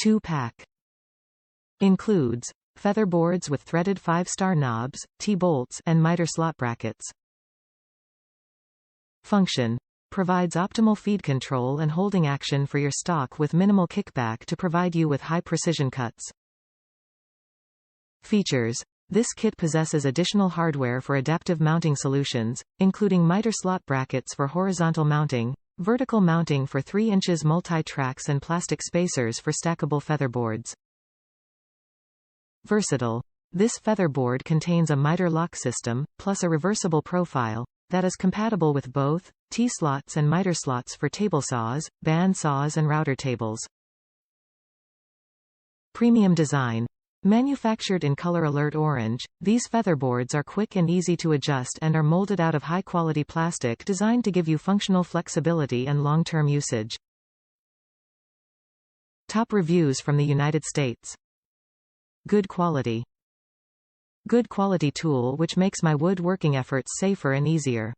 2-pack. Includes featherboards with threaded 5-star knobs, T-bolts, and miter slot brackets. Function. Provides optimal feed control and holding action for your stock with minimal kickback to provide you with high-precision cuts. Features. This kit possesses additional hardware for adaptive mounting solutions, including miter slot brackets for horizontal mounting, vertical mounting for 3 inches multi-tracks and plastic spacers for stackable featherboards. Versatile. This featherboard contains a miter lock system, plus a reversible profile, that is compatible with both T-slots and miter slots for table saws, band saws and router tables. Premium design. Manufactured in Color Alert Orange, these featherboards are quick and easy to adjust and are molded out of high-quality plastic designed to give you functional flexibility and long-term usage. Top reviews from the United States. Good quality. Good quality tool which makes my woodworking efforts safer and easier.